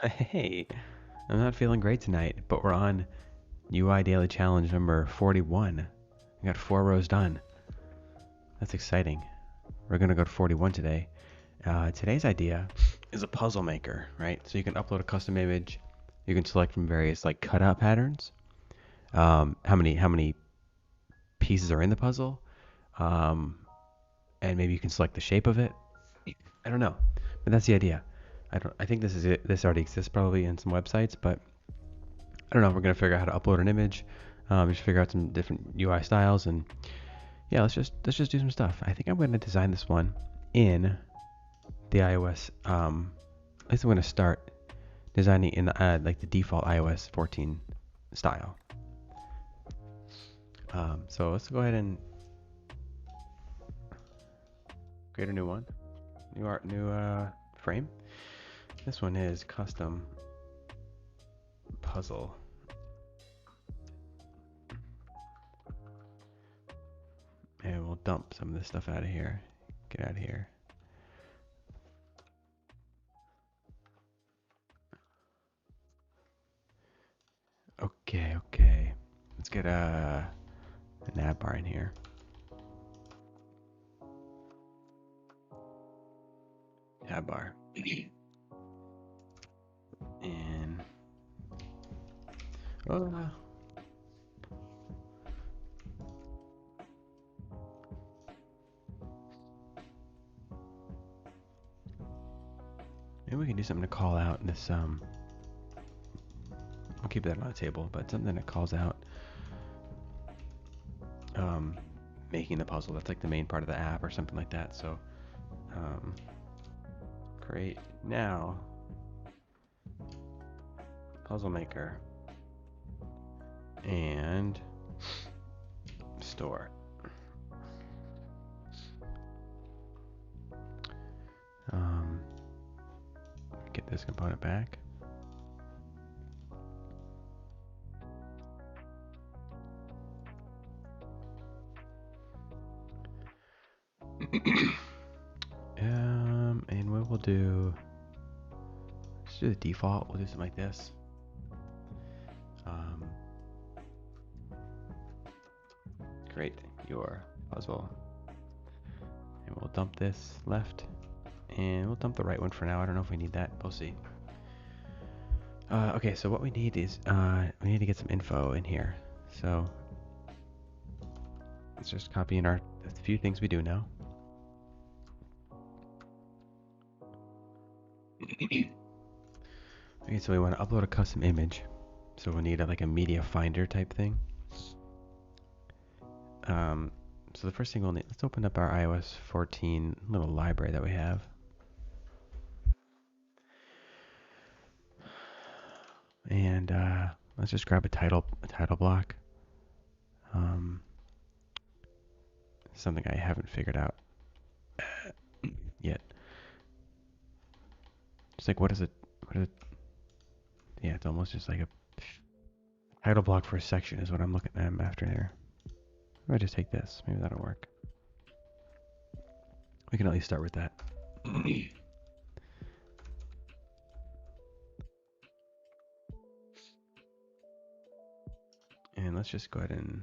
Hey, I'm not feeling great tonight, but we're on UI Daily Challenge number 41. We got 4 rows done. That's exciting. We're gonna go to 41 today. Today's idea is a puzzle maker, right? So you can upload a custom image. You can select from various like cutout patterns. How many pieces are in the puzzle, um, and maybe you can select the shape of it. I don't know, but that's the idea. I think this is it. This already exists probably in some websites, but I don't know. We're gonna figure out how to upload an image. Just figure out some different UI styles, and yeah, let's just do some stuff. I think I'm gonna design this one in the iOS. At least I'm gonna start designing in like the default iOS 14 style. So let's go ahead and create a new one, new frame. This one is custom puzzle. And we'll dump some of this stuff out of here. Get out of here. Okay. Let's get a nav bar in here. Tab bar. And oh, maybe we can do something to call out this. I'll keep that on the table, but something that calls out making the puzzle. That's like the main part of the app or something like that. So create now puzzle maker and store. Get this component back. And what we'll do, let's do the default. We'll do something like this. Create your puzzle. And we'll dump this left. And we'll dump the right one for now. I don't know if we need that. We'll see. Okay, so what we need is we need to get some info in here. So let's just copy in a few things we do know. Okay, so we want to upload a custom image. So we'll need like a media finder type thing. So the first thing we'll need, let's open up our iOS 14 little library that we have. And let's just grab a title block. Something I haven't figured out yet. Just like what is it? Yeah, it's almost just like a title block for a section is what I'm looking at after here. Maybe I just take this. Maybe that'll work. We can at least start with that. And let's just go ahead and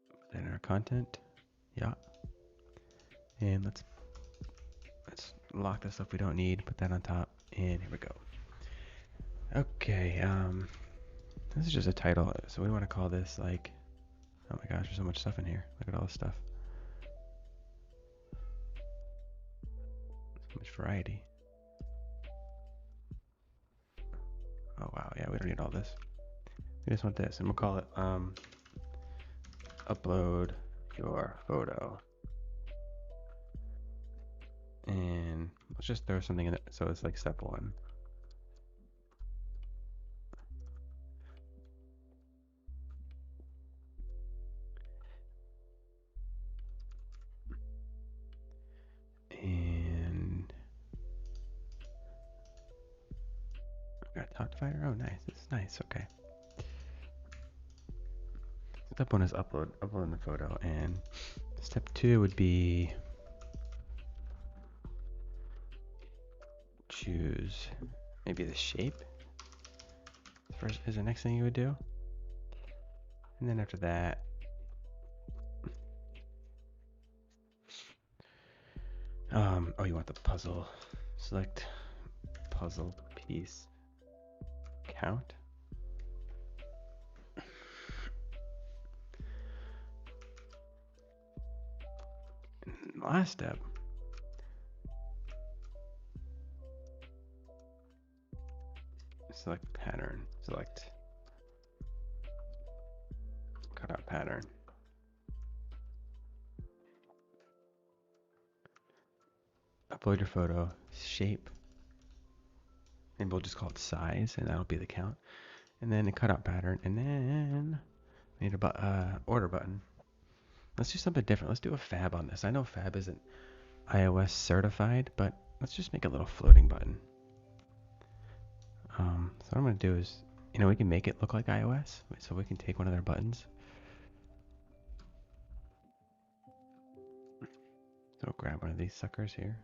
put that in our content. Yeah. And let's lock the stuff we don't need, put that on top, and here we go. Okay, this is just a title, so we want to call this like, oh my gosh, there's so much stuff in here. Look at all this stuff. So much variety. Oh wow, yeah, we don't need all this. We just want this, and we'll call it upload your photo. And let's just throw something in it so it's like step 1. And I got talk fighter. Oh nice, this is nice, okay. Step 1 is uploading the photo, and step 2 would be choose maybe the shape. First is the next thing you would do. And then after that, oh, you want the puzzle. Select puzzle piece count. And last step, select pattern. Select cutout pattern. Upload your photo, shape, and we'll just call it size, and that'll be the count. And then a cutout pattern, and then we need a order button. Let's do something different. Let's do a fab on this. I know fab isn't iOS certified, but let's just make a little floating button. So what I'm going to do is, we can make it look like iOS. So we can take one of their buttons. So grab one of these suckers here.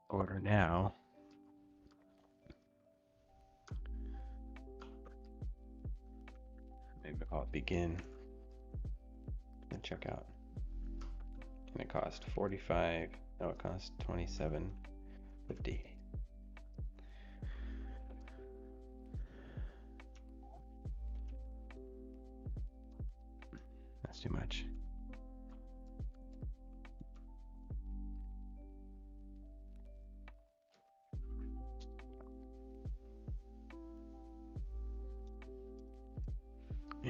Order now. Maybe I'll call it begin. And check out. And it cost 45. No, it cost 27.50. That's too much.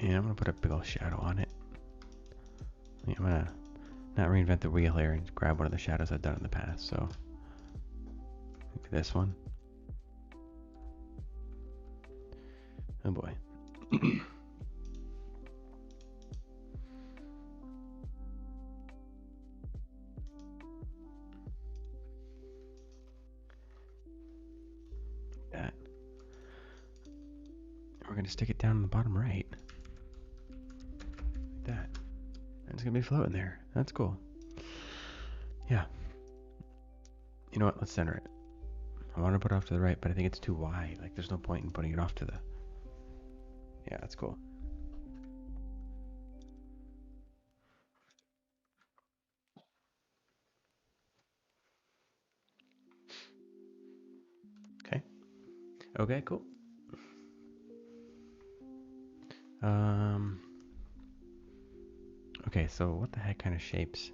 And I'm gonna put a big old shadow on it. I'm gonna not reinvent the wheel here and grab one of the shadows I've done in the past. So maybe this one. Oh boy. That. We're gonna stick it down in the bottom right. Like that. And it's gonna be floating there. That's cool. Yeah. You know what? Let's center it. I want to put it off to the right, but I think it's too wide. Like, there's no point in putting it off to the... Yeah, that's cool. Okay. Okay, cool. Okay, so what the heck kind of shapes?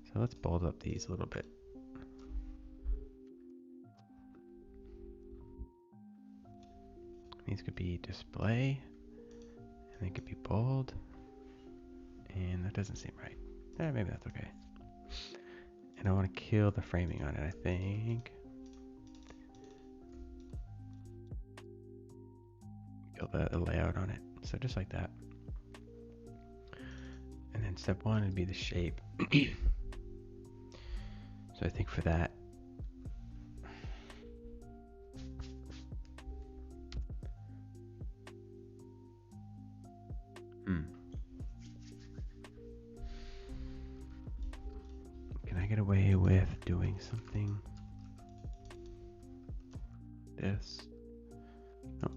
So let's bold up these a little bit. These could be display, and they could be bold, and that doesn't seem right. Maybe that's okay. And I want to kill the framing on it, I think. Kill the layout on it. So just like that. And then step one would be the shape. So I think for that, can I get away with doing something? This. No.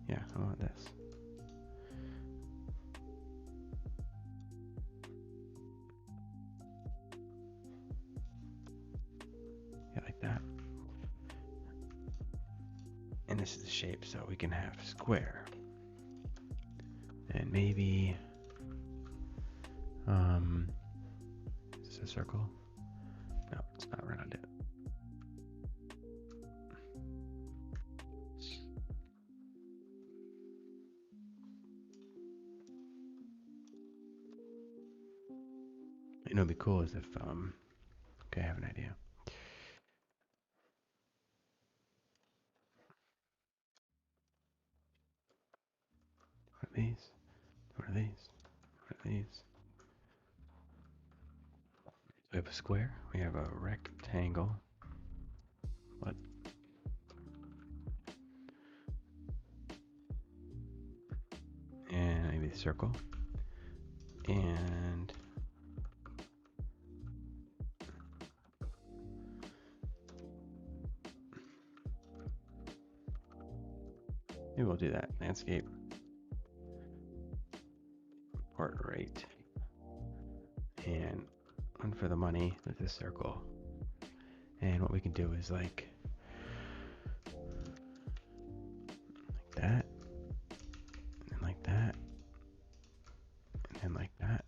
Yeah, I want this. Yeah, like that. And this is the shape, so we can have square. And maybe, is this a circle? No, it's not rounded. You know, it'd be cool is if, okay, I have an idea. What are these? What are these? What are these? We have a square. We have a rectangle. What? circle. And maybe we'll do that. Landscape portrait. And one for the money with this circle. And what we can do is like that, and like that, and then like that.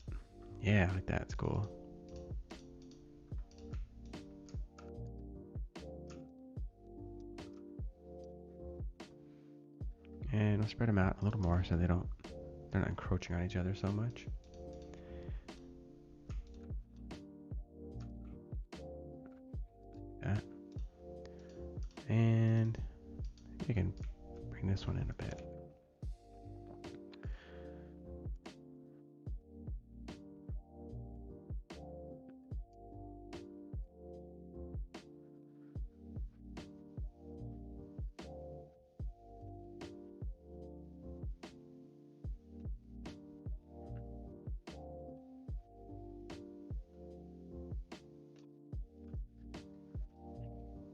Yeah, like that's cool. And we'll spread them out a little more so they're not encroaching on each other so much. That. And you can bring this one in a bit.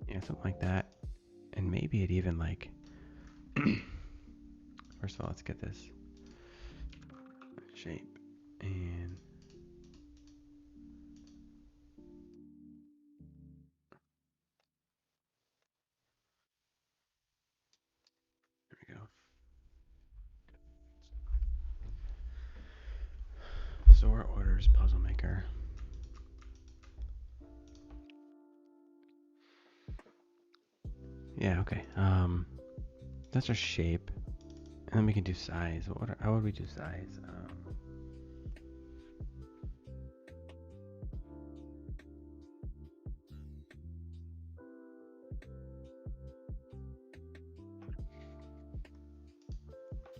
Yeah, something like that. And maybe it even like, first of all, let's get this shape. And there we go. Sort orders puzzle maker. Yeah, okay. That's our shape. And then we can do size. How would we do size?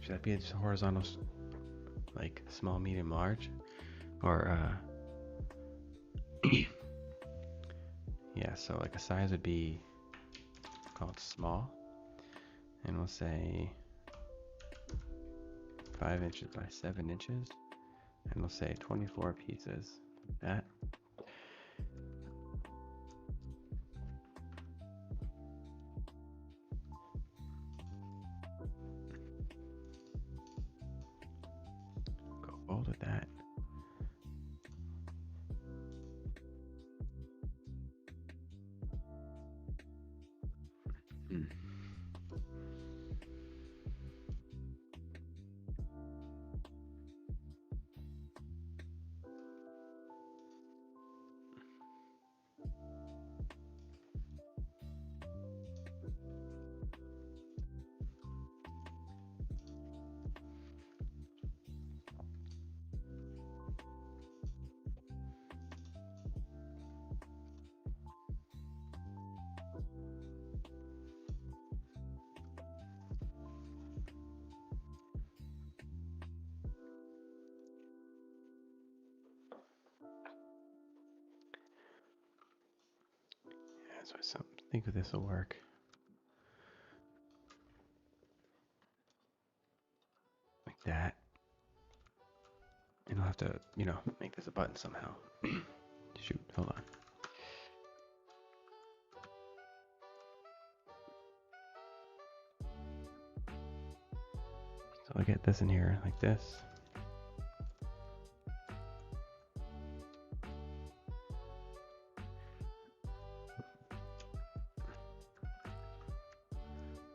Should that be just horizontal, like small, medium, large? Or, yeah, so like a size would be called small. And we'll say 5 inches by 7 inches. And we'll say 24 pieces. That. Go bold with that. So I think this will work. Like that. And I'll have to, make this a button somehow. Shoot, hold on. So I'll get this in here like this.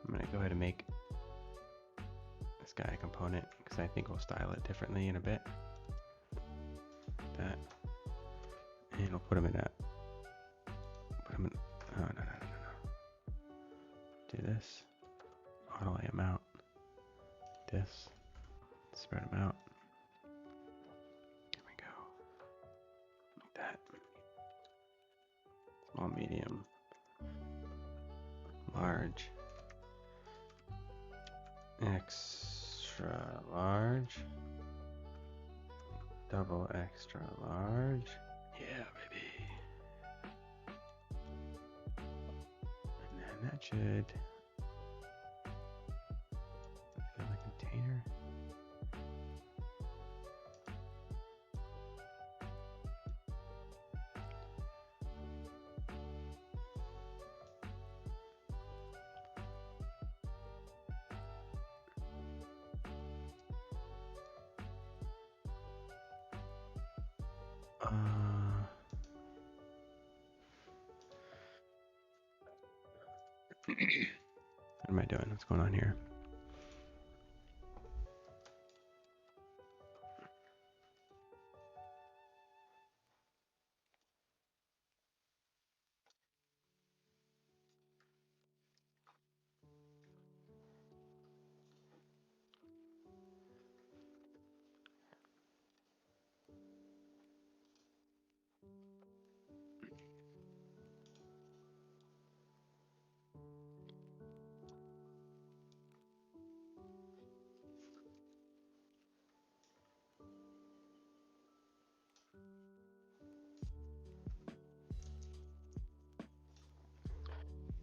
I'm going to go ahead and make this guy a component because I think we'll style it differently in a bit. That. And we'll put him in that. Put him in. Oh, no. Do this. Auto lay him out. This. Spread them out. There we go. Like that. Small, medium, large, extra large, double extra large. Yeah, baby. And then that should fill the container. What am I doing? What's going on here?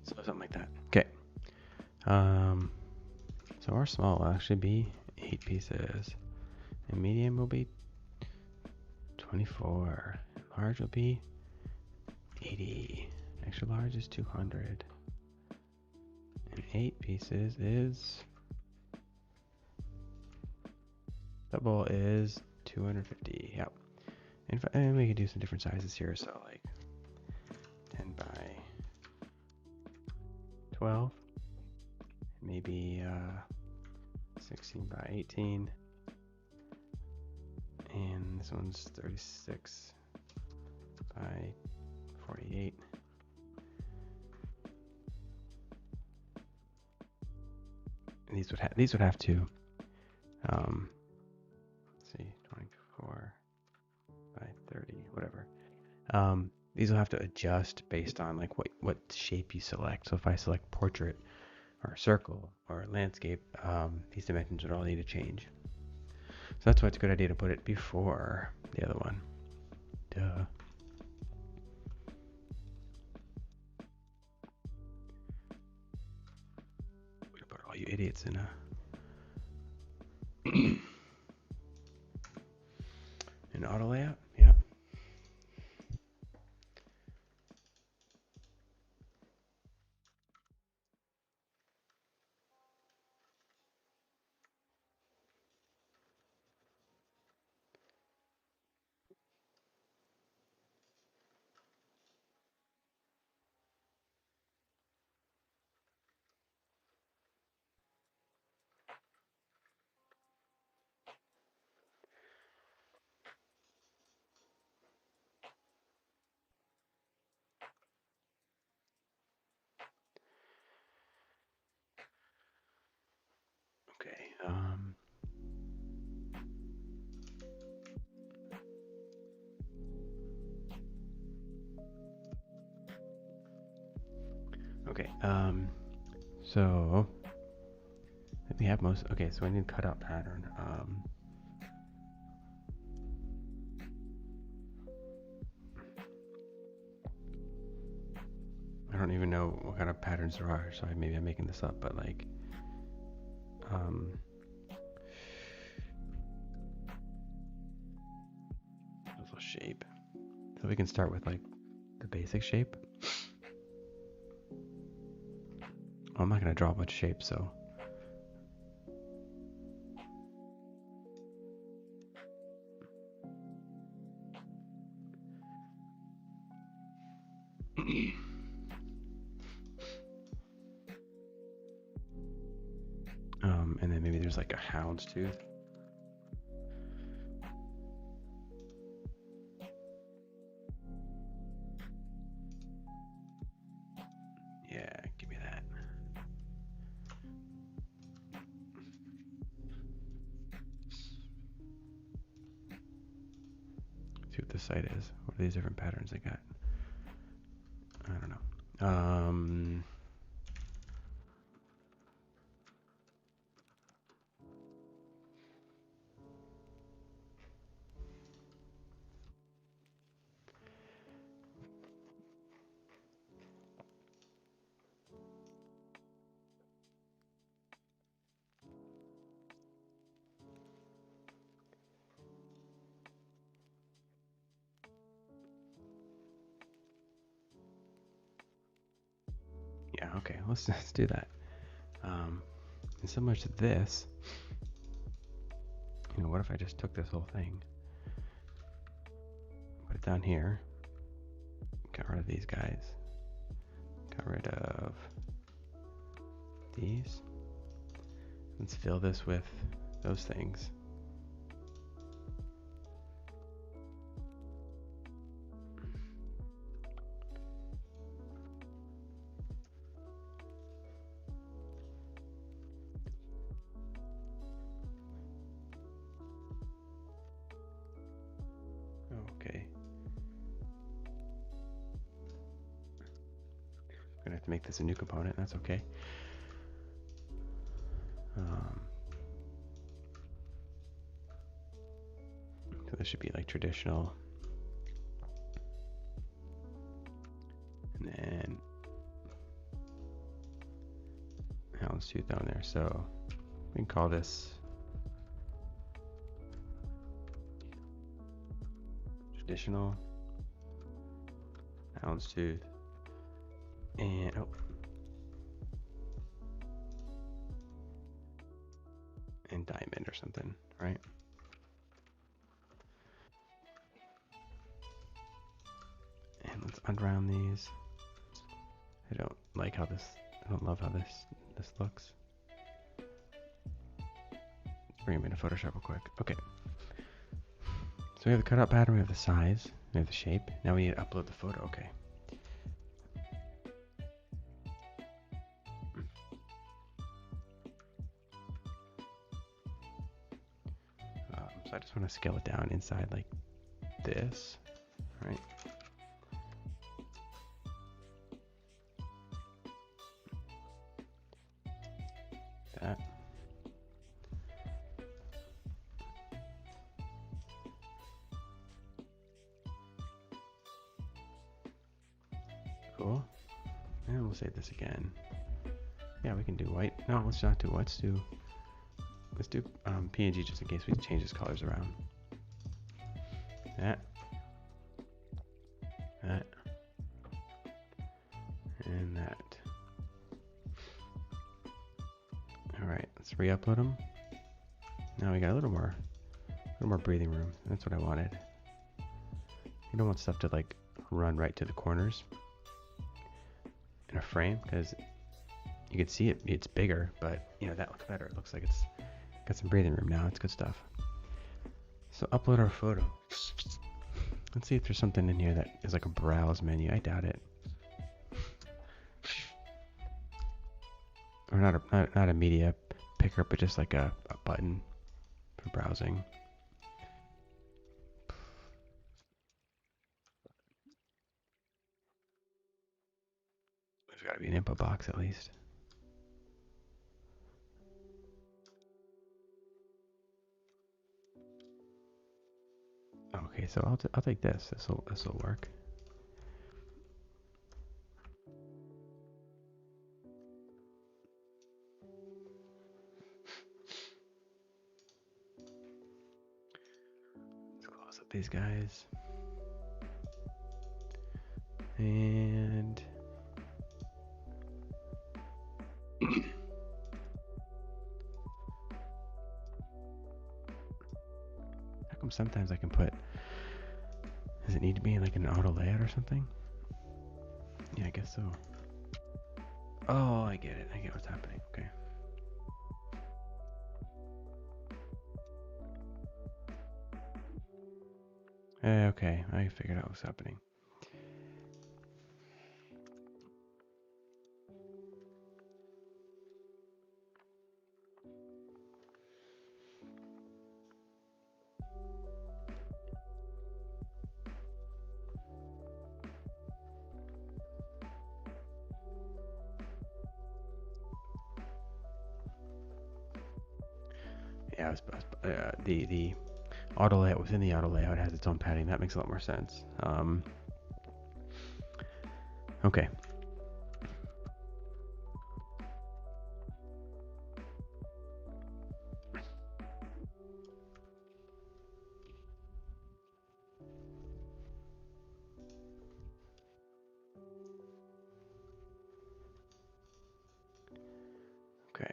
So something like that. Okay. So our small will actually be 8 pieces, and medium will be 24. Large will be 80. Extra large is 200. And 8 pieces is... double is 250. Yep. And we could do some different sizes here. So like 10 by 12. Maybe 16 by 18. And this one's 36 by 48. And these would have to let's see, 24 by 30, whatever. These will have to adjust based on like what shape you select. So if I select portrait or circle or landscape, these dimensions would all need to change. So that's why it's a good idea to put it before the other one. Duh. We put all you idiots in an auto layout. Yeah. Okay. Okay. So we have most. Okay, so I need a cutout pattern. I don't even know what kind of patterns there are, so maybe I'm making this up, but like, little shape. So we can start with like the basic shape. Well, I'm not gonna draw a bunch of shapes, so. And then maybe there's like a houndstooth. Yeah, give me that. See what the site is. What are these different patterns I got? I don't know. Yeah, okay, let's do that. And similar to this, what if I just took this whole thing, put Put it down here. Got rid of these guys. Got rid of these. Let's fill this with those things. Okay. I'm gonna have to make this a new component. That's okay. So this should be like traditional. And then houndstooth down there. So we can call this traditional houndstooth and and diamond or something, right? And let's unround these. I don't love how this looks. Let's bring them into Photoshop real quick. Okay. So we have the cutout pattern, we have the size, we have the shape. Now we need to upload the photo. Okay. So I just want to scale it down inside like this, right? That. Cool. And we'll save this again. Yeah, we can do white. No, let's not do white. Let's do PNG just in case we change his colors around. That. That. And that. Alright, let's re-upload them. Now we got a little more breathing room. That's what I wanted. You don't want stuff to like run right to the corners in a frame because you can see it's bigger, but you know that looks better. It looks like it's got some breathing room now. It's good stuff. So upload our photo. Let's see if there's something in here that is like a browse menu. I doubt it. Or not a media picker, but just like a button for browsing. There's got to be an input box at least. Okay, so I'll take this. This'll work. Let's close up these guys. And how come sometimes I can put, does it need to be in like an auto layout or something? Yeah, I guess so. Oh, I get it. I get what's happening. Okay. Okay, I figured out what's happening. Yeah, the auto layout within the auto layout has its own padding. That makes a lot more sense. Okay. Okay.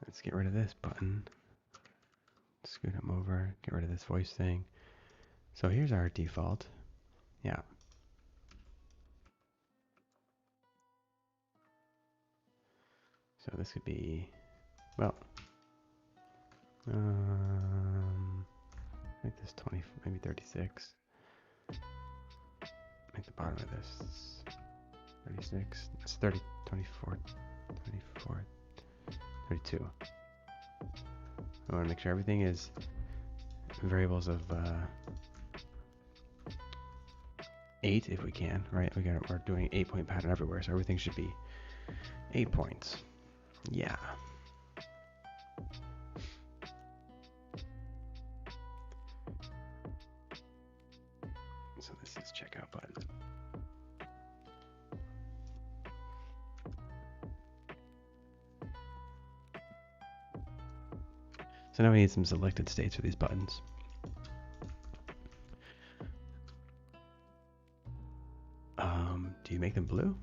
Let's get rid of this button. Scoot him over. Get rid of this voice thing. So here's our default. Yeah. So this could be, well, make this 20, maybe 36. Make the bottom of this 36. It's 30, 24, 24, 32. I want to make sure everything is variables of 8 if we can, right? We're doing 8-point pattern everywhere, so everything should be 8 points. Yeah. So this is checkout button. So now we need some selected states for these buttons. Do you make them blue?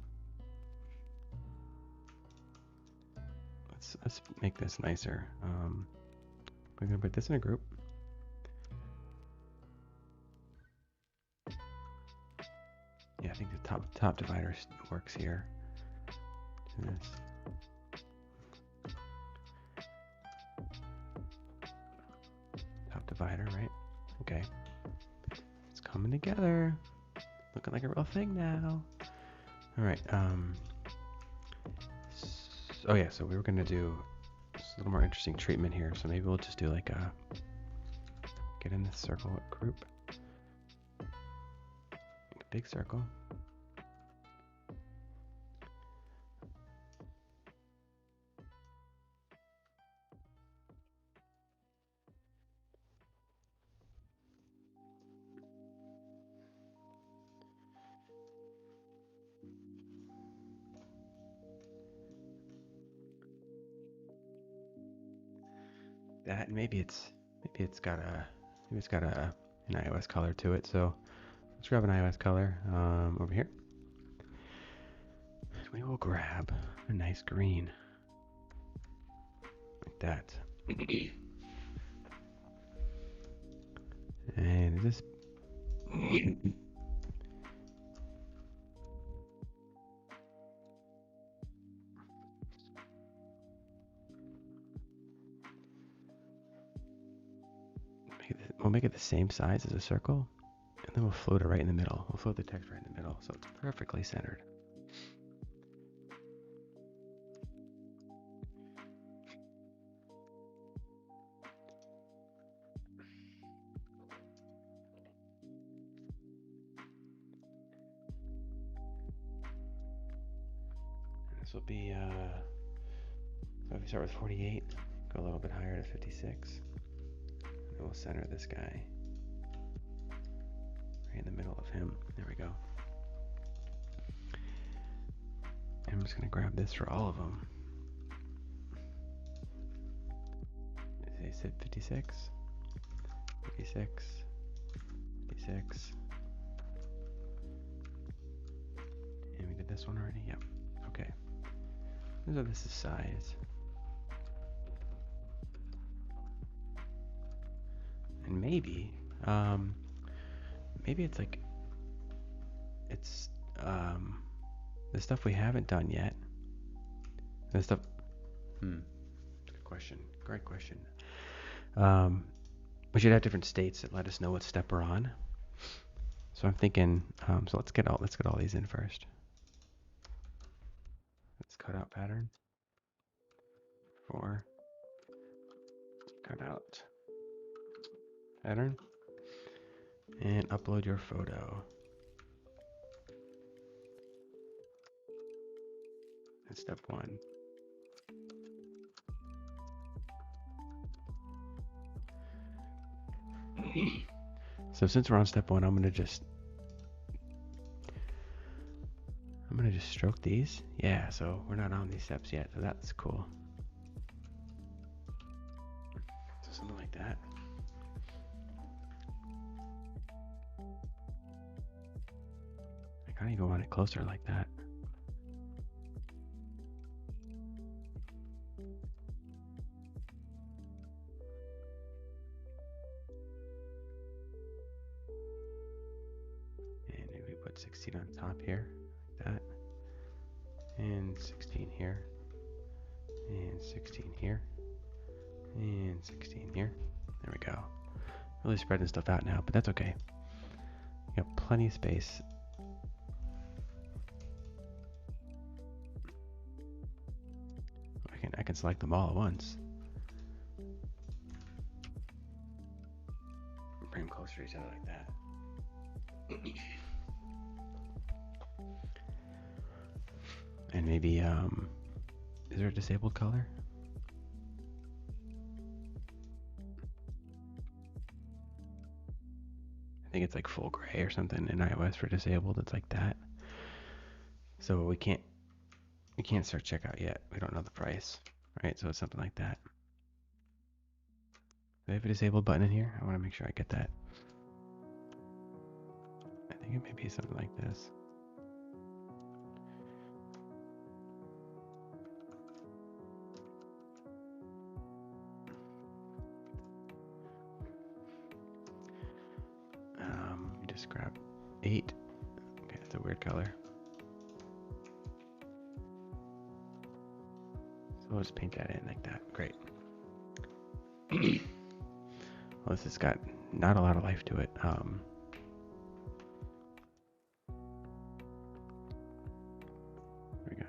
Let's make this nicer. We're gonna put this in a group. Yeah, I think the top divider works here. Do this. Top divider, right? Okay. It's coming together. Looking like a real thing now. All right. Oh yeah. So we were gonna do a little more interesting treatment here. So maybe we'll just do like a get in this circle group. Make a big circle. That maybe it's got an iOS color to it. So let's grab an iOS color over here. We will grab a nice green like that. And this we'll make it the same size as a circle, and then we'll float it right in the middle. We'll float the text right in the middle, so it's perfectly centered. This will be, so if we start with 48, go a little bit higher to 56, and then we'll center this guy right in the middle of him. There we go. And I'm just going to grab this for all of them. They said 56, 56, 56. And we did this one already? Yep. Okay. So this is size. And maybe it's like, it's the stuff we haven't done yet. The stuff, good question, great question. We should have different states that let us know what step we're on. So I'm thinking, so let's get all these in first. Let's cut out pattern. 4. Cut out pattern. And upload your photo. That's step 1. So since we're on step 1, I'm gonna just stroke these. Yeah, so we're not on these steps yet, so that's cool. So something like that. I can't even want it closer like that. 16 on top here, like that. And 16 here. And 16 here. And 16 here. There we go. Really spreading stuff out now, but that's okay. You got plenty of space. I can select them all at once. Bring them closer to each other like that. And maybe, is there a disabled color? I think it's like full gray or something in iOS for disabled. It's like that. So we can't start checkout yet. We don't know the price, right? So it's something like that. Do they have a disabled button in here? I want to make sure I get that. I think it may be something like this. Just grab 8. Okay, that's a weird color. So we'll just paint that in like that. Great. Well, this has got not a lot of life to it. We got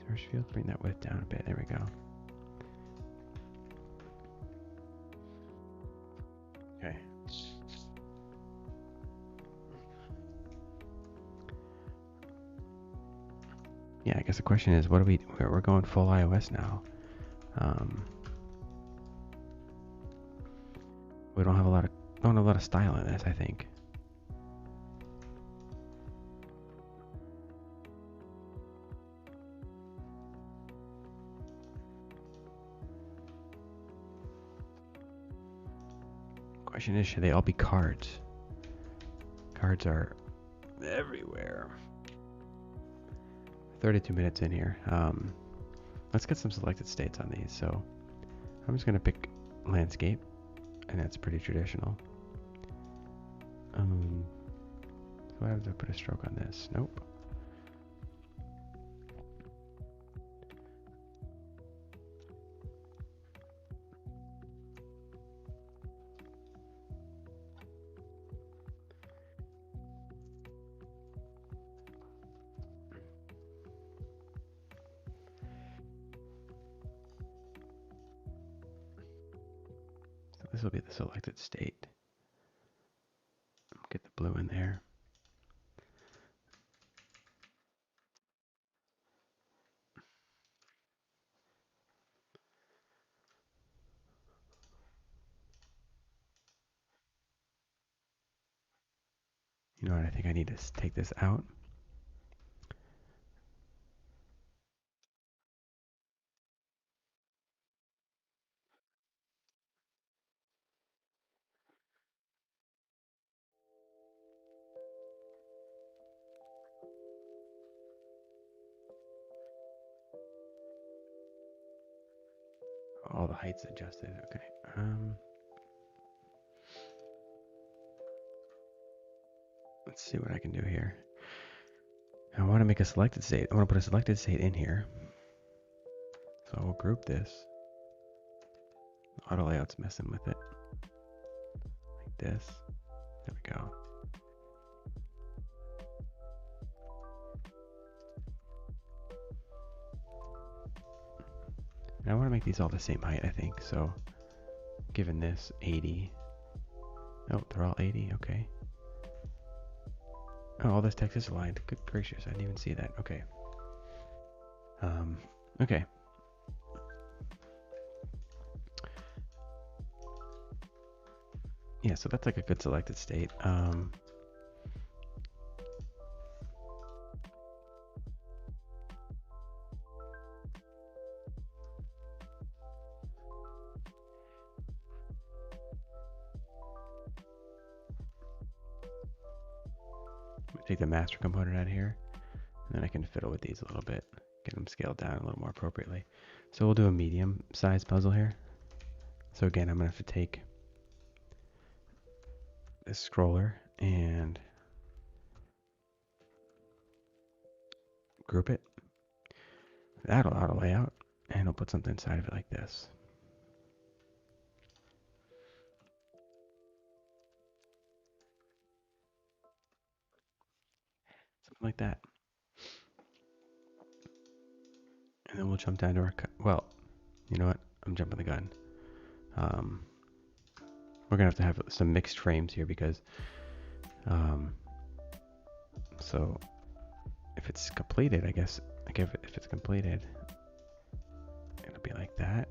source field. Bring that width down a bit. There we go. Okay. Yeah, I guess the question is, we're going full iOS now. We don't have a lot of style in this, I think. Question is, should they all be cards? Cards are everywhere. 32 minutes in here. Let's get some selected states on these. So I'm just going to pick landscape, and that's pretty traditional. So what happens if I put a stroke on this? Nope. This will be the selected state. Get the blue in there. You know what? I think I need to take this out. All the heights adjusted. Okay. Let's see what I can do here. I want to make a selected state. I want to put a selected state in here. So I will group this. Auto layout's messing with it. Like this. There we go. And I want to make these all the same height, I think. So given this 80. Oh, they're all 80. Okay. Oh, all this text is aligned. Good gracious, I didn't even see that. Okay. Okay. Yeah, so that's like a good selected state. Take the master component out of here, and then I can fiddle with these a little bit, get them scaled down a little more appropriately. So we'll do a medium size puzzle here. So again, I'm going to have to take this scroller and group it. That'll auto layout, and I'll put something inside of it like this. Something like that. And then we'll jump down to our, well, you know what? I'm jumping the gun. We're going to have some mixed frames here because, so if it's completed, I guess, like if it's completed, it'll be like that.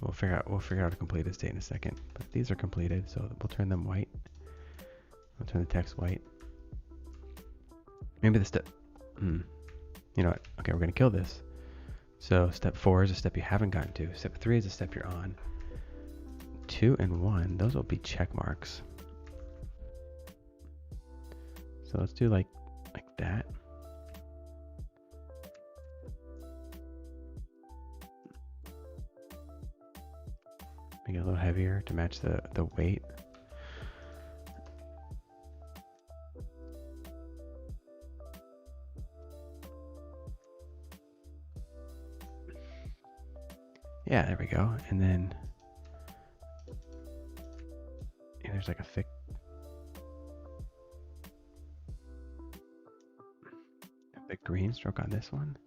We'll figure out how to complete this state in a second. But these are completed, so we'll turn them white. We'll turn the text white. Maybe the step, you know what? Okay, we're gonna kill this. So step 4 is a step you haven't gotten to. Step 3 is a step you're on. 2 and 1, those will be check marks. So let's do like that. Make it a little heavier to match the weight. Yeah, there we go. And then there's like a thick green stroke on this one.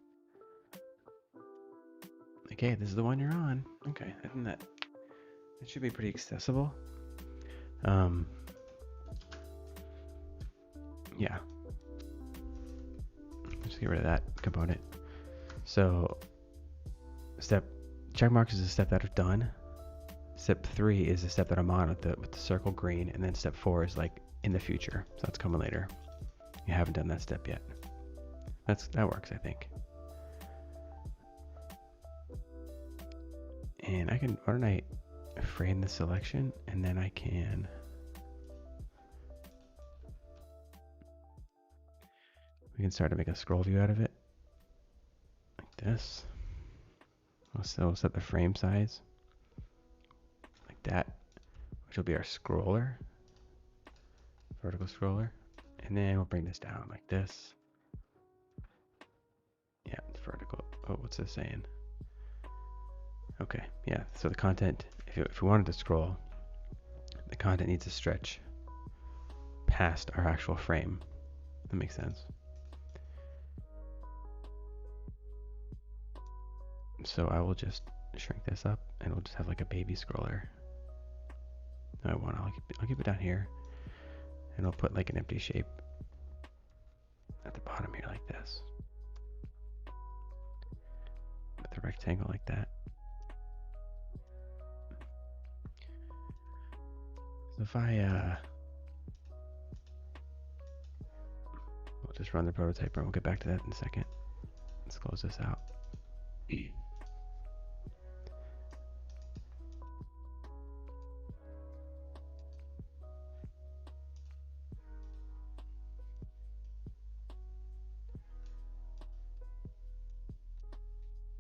Okay, this is the one you're on. Okay, I think that should be pretty accessible. Yeah. Let's get rid of that component. So check marks is a step that are done. Step 3 is the step that I'm on with the circle green, and then step 4 is like in the future. So that's coming later. You haven't done that step yet. That works, I think. And why don't I frame the selection, and then we can start to make a scroll view out of it. Like this. We'll set the frame size. Like that. Which will be our scroller. Vertical scroller. And then we'll bring this down like this. Yeah, it's vertical. Oh, what's this saying? Okay, yeah, so the content, if we wanted to scroll, the content needs to stretch past our actual frame. That makes sense. So I will just shrink this up, and we'll just have like a baby scroller. No, I'll keep it down here, and I'll put like an empty shape at the bottom here like this. With a rectangle like that. So if we'll just run the prototype and we'll get back to that in a second. Let's close this out. I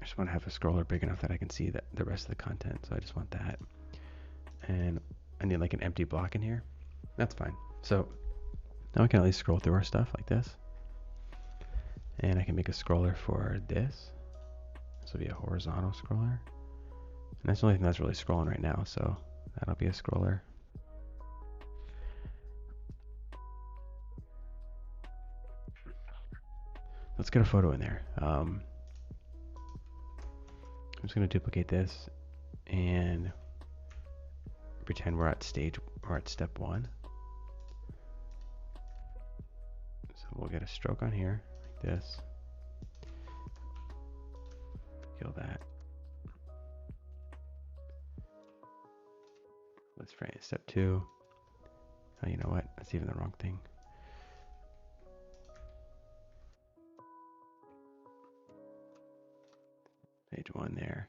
just want to have a scroller big enough that I can see the rest of the content. So I just want that. And I need like an empty block in here. That's fine. So now we can at least scroll through our stuff like this. And I can make a scroller for this. This will be a horizontal scroller. And that's the only thing that's really scrolling right now. So that'll be a scroller. Let's get a photo in there. I'm just going to duplicate this and pretend we're at step 1. So we'll get a stroke on here like this. Kill that. Let's frame step 2. Oh, you know what? That's even the wrong thing. Page 1 there.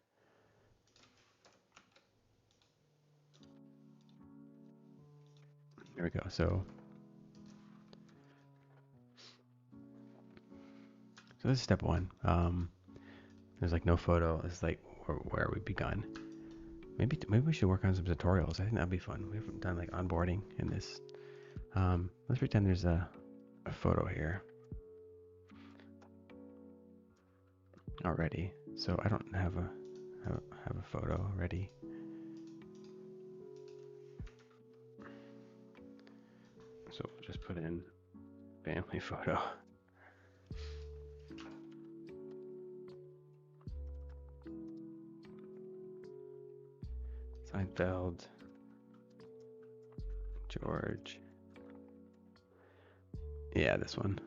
There we go. So this is step 1. There's like no photo. This is like where we begun. Maybe we should work on some tutorials. I think that'd be fun. We haven't done like onboarding in this. Let's pretend there's a photo here already. So I don't have a photo ready. So we'll just put in family photo. Seinfeld, George. Yeah, this one.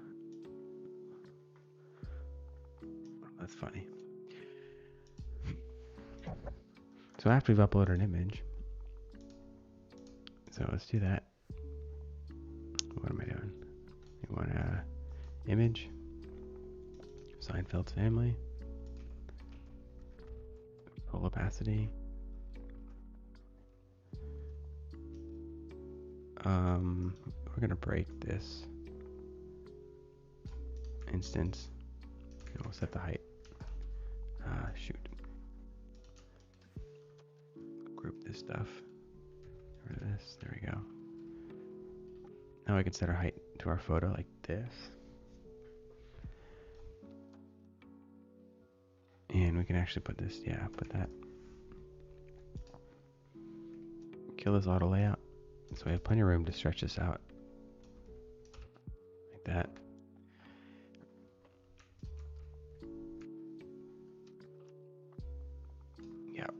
That's funny. So after we've uploaded an image, so let's do that. What am I doing? We want image, Seinfeld's family, full opacity. We're gonna break this instance. And we'll set the height. Shoot. Group this stuff. Get rid of this. There we go. Now I can set our height to our photo like this. And we can actually put this, put that. Kill this auto layout. So we have plenty of room to stretch this out. Like that. Yep.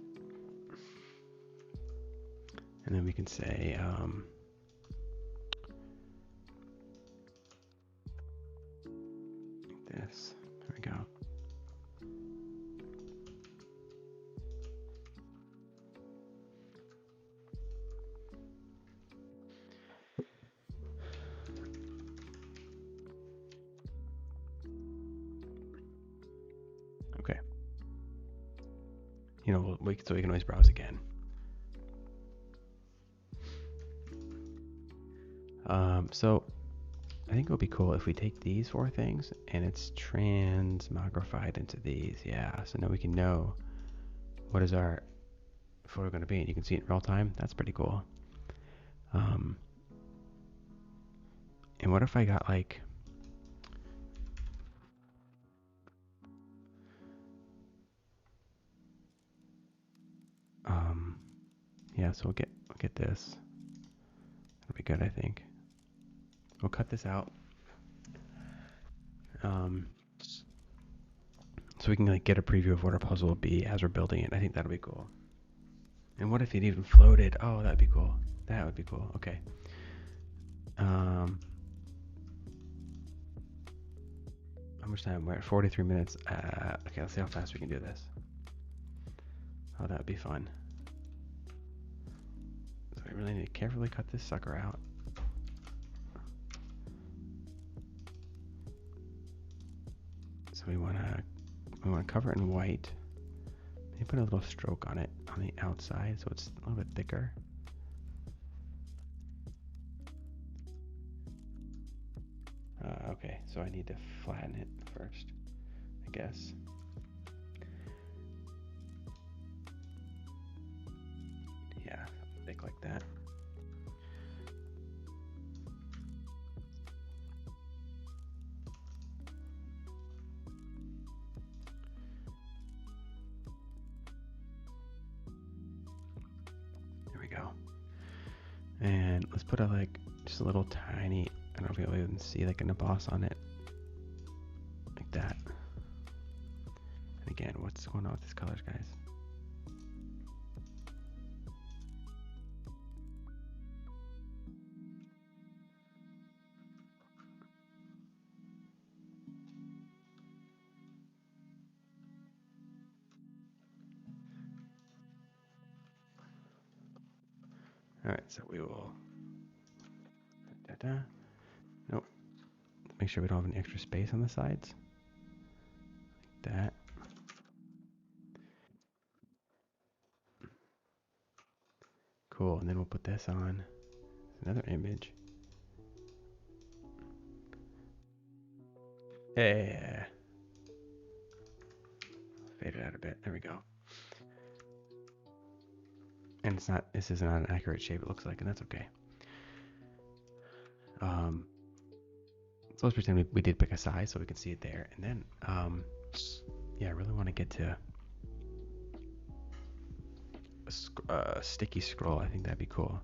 And then we can say, like this. There we go. Okay. We'll so we can always browse again. So I think it would be cool if we take these 4 things and it's transmogrified into these. Yeah, so now we can know what is our photo going to be. And you can see it in real time. That's pretty cool. And what if I got like yeah, so we'll get this. That'll be good, I think. We'll cut this out. So we can like get a preview of what our puzzle will be as we're building it. I think that'll be cool. And what if it even floated? Oh, that'd be cool. That would be cool. Okay. How much time? We're at 43 minutes. Okay, let's see how fast we can do this. Oh, that would be fun. So we really need to carefully cut this sucker out. So we want to cover it in white. Maybe put a little stroke on it on the outside so it's a little bit thicker. Okay, so I need to flatten it first, I guess. Yeah, thick like that. There we go. And let's put just a little tiny, I don't know if you'll even see like an emboss on it. Like that. And again, what's going on with these colors, guys? Alright, so we will nope. Make sure we don't have any extra space on the sides. Like that. Cool, and then we'll put this on another image. Yeah. Fade it out a bit. There we go. And this is not an accurate shape, it looks like, and that's okay. So let's pretend we did pick a size so we can see it there. And then, yeah, I really want to get to a sticky scroll. I think that'd be cool.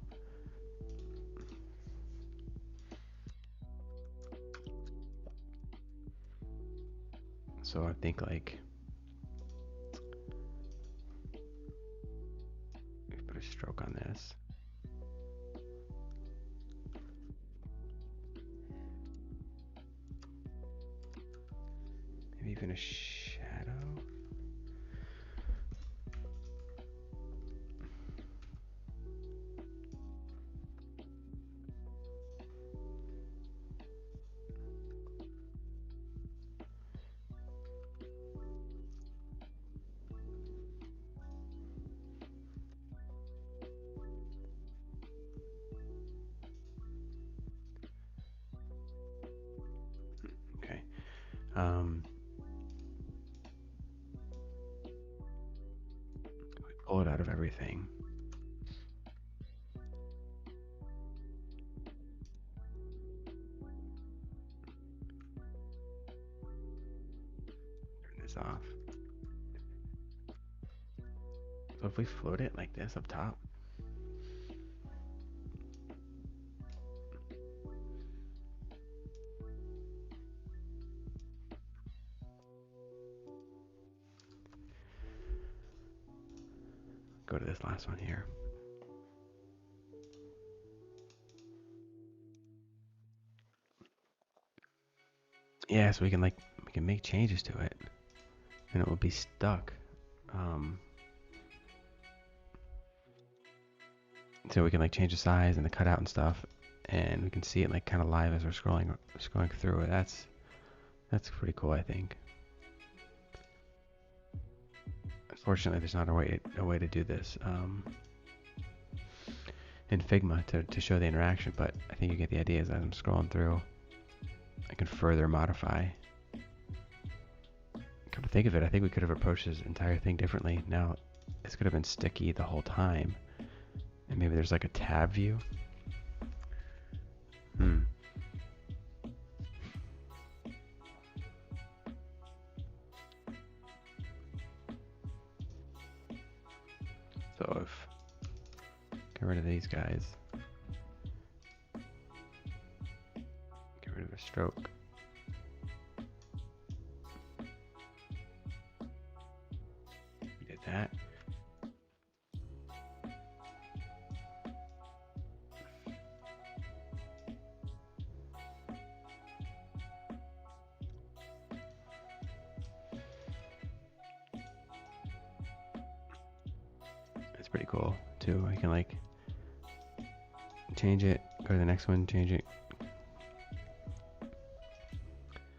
So I think like, we put a stroke on this. Maybe even a shadow. Okay. We pull it out of everything. Turn this off. So if we float it like this up top, go to this last one here. Yeah, so we can make changes to it, and it will be stuck. So we can like change the size and the cutout and stuff, and we can see it like kind of live as we're scrolling through it. That's pretty cool, I think. Unfortunately, there's not a way to do this in Figma to show the interaction, but I think you get the idea. As I'm scrolling through, I can further modify. Come to think of it, I think we could have approached this entire thing differently. Now, this could have been sticky the whole time, and maybe there's like a tab view. So if get rid of these guys, get rid of the stroke. We did that. That's pretty cool too. I can like change it, go to the next one, change it.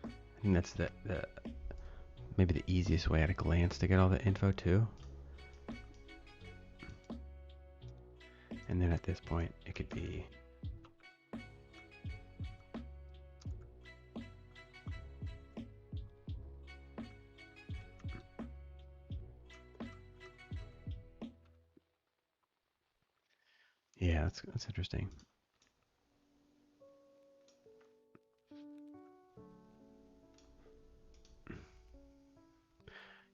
I think that's the maybe the easiest way at a glance to get all the info too. And then at this point, it could be yeah, that's interesting.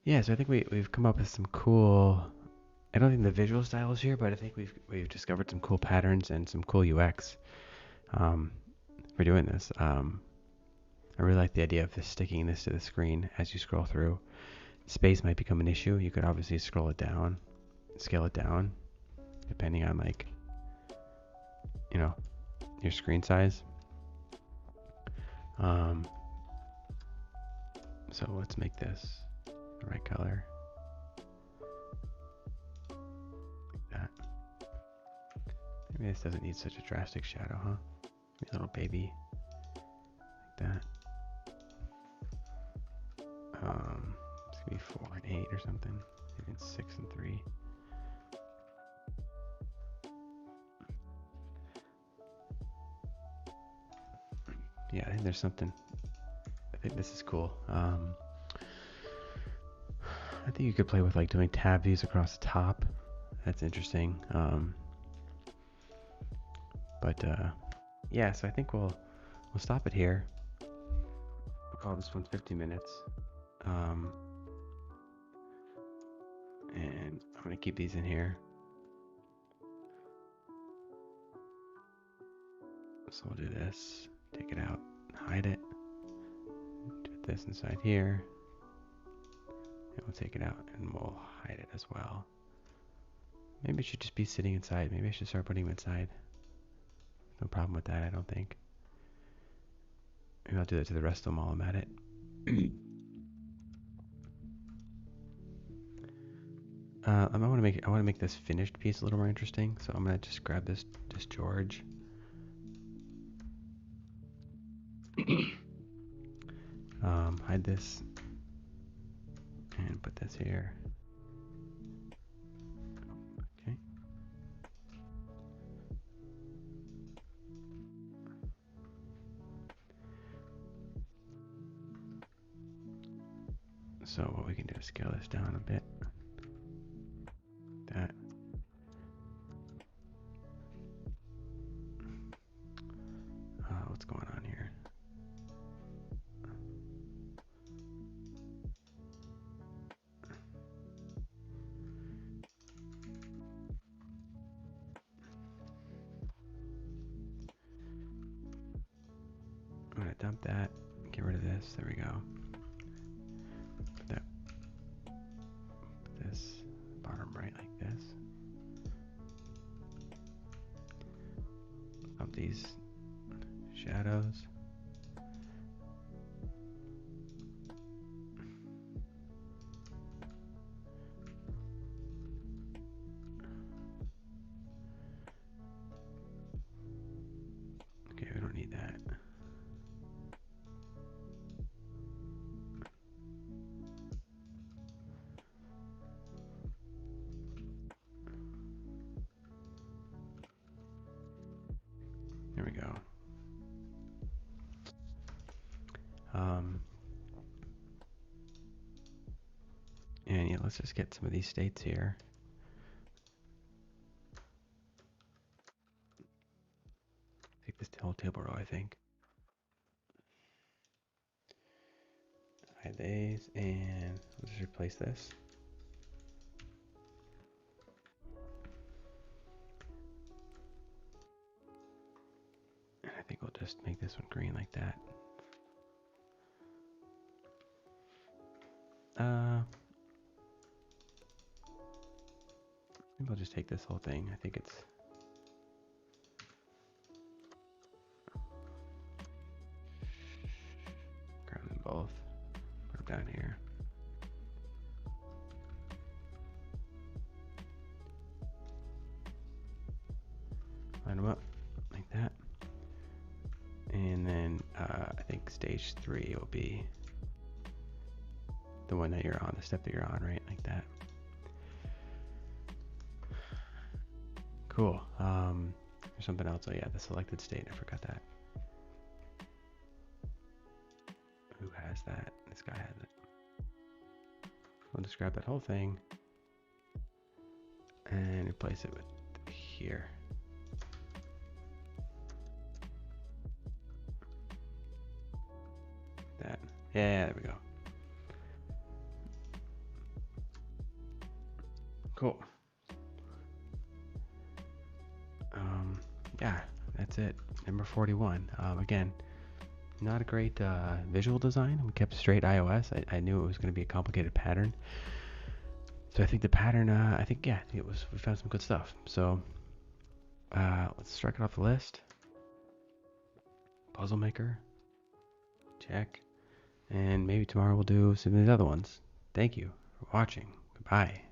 Yeah, so I think we've come up with some cool. I don't think the visual style is here, but I think we've discovered some cool patterns and some cool UX for doing this. I really like the idea of just sticking this to the screen as you scroll through. Space might become an issue. You could obviously scroll it down, scale it down, depending on like, you know, your screen size. So let's make this the right color. Like that. Maybe this doesn't need such a drastic shadow, huh? Maybe a little baby. Like that. It's gonna be 4 and 8 or something. Maybe it's 6 and 3. Yeah, I think there's something. I think this is cool. I think you could play with like doing tab views across the top that's interesting. But yeah, so I think we'll stop it here. We'll call this one 50 minutes. And I'm gonna keep these in here. So we'll do this, take it out, hide it, do this inside here, and we'll take it out and we'll hide it as well. Maybe it should just be sitting inside. Maybe I should start putting them inside. No problem with that, I don't think. Maybe I'll do that to the rest of them while I'm at it. I want to make this finished piece a little more interesting, so I'm gonna just grab this George. Hide this and put this here. Okay. So what we can do is scale this down a bit. That. What's going on here? I'm gonna dump that, get rid of this, there we go. Put this bottom right like this. Dump these shadows. Okay, we don't need that. There we go. And yeah, let's just get some of these states here. Take this whole table row, I think. Hide these, and we'll just replace this. And I think we'll just make this one green like that. Maybe I'll just take this whole thing. I think it's... Grab them both. Put them down here. Line them up like that. And then I think stage 3 will be the one that you're on, the step that you're on, right? Like that. Cool. There's something else. Oh yeah, the selected state. I forgot that. Who has that? This guy has it. We'll just grab that whole thing and replace it with here. That. Yeah, there we go. Cool. Yeah, that's it. Number 41. Again, not a great visual design. We kept straight iOS. I knew it was going to be a complicated pattern. So I think the pattern, we found some good stuff. So let's strike it off the list. Puzzle Maker. Check. And maybe tomorrow we'll do some of these other ones. Thank you for watching. Goodbye.